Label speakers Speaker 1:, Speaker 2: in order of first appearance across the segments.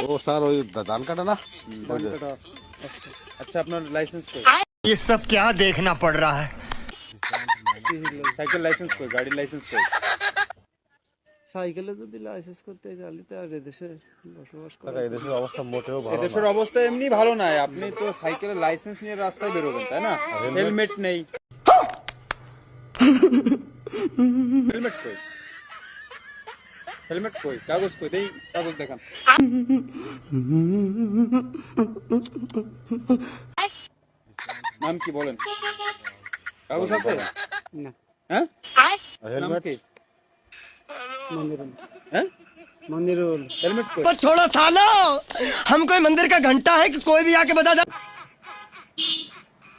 Speaker 1: ও sir ওই ধান কাটা না
Speaker 2: ধান কাটা। আচ্ছা আপনার লাইসেন্স কই?
Speaker 3: ये सब क्या देखना पड़ रहा है।
Speaker 2: সাইকেল লাইসেন্স কই? গাড়ির লাইসেন্স কই?
Speaker 4: সাইকেলে যদি লাইসেন্স করতে তাহলে তো আর এদেশে বসবাস করা
Speaker 1: কাকা, এই দেশের অবস্থা মোটেও ভালো
Speaker 2: এদেশের
Speaker 1: না।
Speaker 2: অবস্থা এমনি ভালো নাই, আপনি তো সাইকেলের লাইসেন্স নিয়ে রাস্তায় বেরোবেন তাই না? হেলমেট নেই। হেলমেট কই? হেলমেট কই? কাগজ কই? দেই কাগজ দেখান। নাম কি বলেন? কাগজ আছে?
Speaker 4: না।
Speaker 2: হ্যাঁ? নাম
Speaker 1: হেলমেট
Speaker 2: কি?
Speaker 4: মনিরুল
Speaker 2: হ্যাঁ?
Speaker 4: মনিরুল
Speaker 2: হেলমেট কই?
Speaker 3: तो छोड़ो सालो, हम कोई मंदिर का घंटा है कि कोई भी आके बजा जा।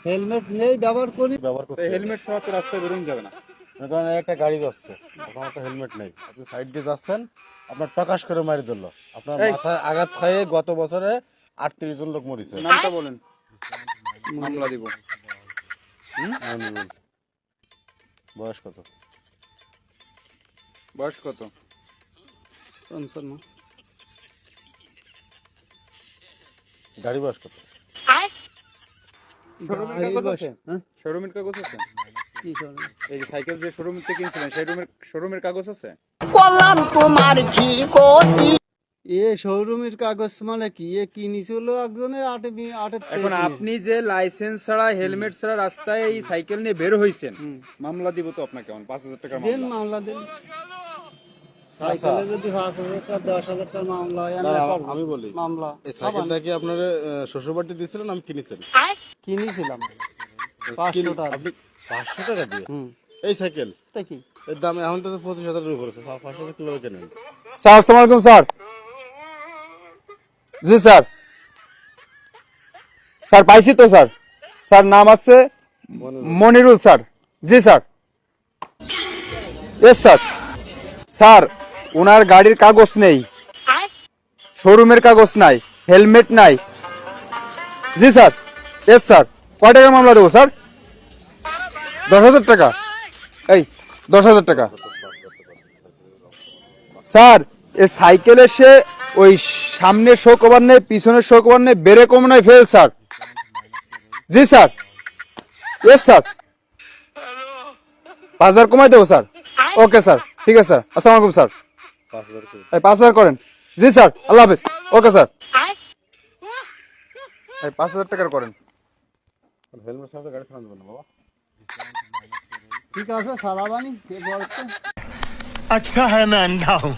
Speaker 4: হেলমেট নেই ব্যবহার করি।
Speaker 1: ব্যবহার করতে হবে।
Speaker 2: হেলমেট ছাড়া তো রাস্তায় বেরোনো যাবে না।
Speaker 1: মনে করেন একটা গাড়ি যাচ্ছে, ওখানে তো হেলমেট নেই, আপনি সাইড দিয়ে যাচ্ছেন, আপনার টকাশ করে মারি দিল, আপনার
Speaker 2: এই।
Speaker 1: মাথায় আঘাত খাইয়ে গত বছরে 38 জন লোক মরিছে।
Speaker 2: নামটা বলেন, মামলা দিব।
Speaker 1: মনিরুল। বয়স কত?
Speaker 2: বয়স কত?
Speaker 4: 55
Speaker 1: গাড়ি বয়স কত?
Speaker 2: শোরুমের
Speaker 4: গাড়ি
Speaker 2: কাগজ
Speaker 4: বয়স-
Speaker 2: আছে?
Speaker 4: হ্যাঁ?
Speaker 2: শোরুমের কাগজ আছে?
Speaker 4: কি শোরুম?
Speaker 2: এই যে সাইকেল যে শোরুম থেকে কিনছিলেন সেই শোরুমের কাগজ আছে?
Speaker 4: এ শোরুমের কাগজ মানে কি? এ কিনেছিল একজনে আটে
Speaker 2: এখন আপনি যে লাইসেন্স ছাড়া হেলমেট ছাড়া রাস্তায় এই সাইকেল নিয়ে বের হইছেন, মামলা দিব তো আপনাকে। 5,000 টাকার
Speaker 4: দেন
Speaker 2: মামলা।
Speaker 4: মামলা দেন। সাইকেলে যদি 5,000 টাকা 10,000 টাকা মামলা হয়,
Speaker 1: না,
Speaker 4: আমরা
Speaker 1: না,
Speaker 4: করবো।
Speaker 1: আমি বলি
Speaker 4: মামলা
Speaker 1: এই সাইকেলটা কি আপনার শ্বশুরবাড়িতে দিয়েছিলেন, আমি কিনেছেন?
Speaker 4: কিনেছিলাম 500 টাকা।
Speaker 1: আপনি 500 টাকা দিয়ে
Speaker 4: হুম,
Speaker 1: এই সাইকেল?
Speaker 4: তা কি?
Speaker 1: এর দাম এখন তো 25,000 টাকা পড়েছে, 500 কিভাবে কেনেন?
Speaker 2: স্যার আসসালামু আলাইকুম স্যার। জি স্যার, স্যার পাইছি তো স্যার। স্যার নাম আছে মনিরুল স্যার। জি স্যার। Yes sir. স্যার ওনার গাড়ির কাগজ নেই, শোরুমের কাগজ নাই, হেলমেট নাই। জি স্যার। Yes sir. কয় টাকা মামলা দেবো স্যার? 10,000 টাকা। এই 10,000 টাকা। স্যার এ সাইকেল এসে ওই সামনে শো কভার নেই, পিছনের শো কভার নেই, বেরে কম নয়, ফেল স্যার। জি স্যার। Yes sir. 5,000 কমাই দেবো স্যার। ওকে স্যার, ঠিক আছে স্যার। আসসালামু আলাইকুম স্যার।
Speaker 1: 5,000 করে।
Speaker 2: 5,000 করেন। জি স্যার, আল্লাহ হাফেজ। Okay sir. 5,000 টাকার করেন।
Speaker 1: হেলমেট ছাড়া তো গাড়ি চালানো যাবে না বাবা।
Speaker 4: ঠিক আছে সারাবানি কে বলতো?
Speaker 3: अच्छा है मैं अंधा हूँ।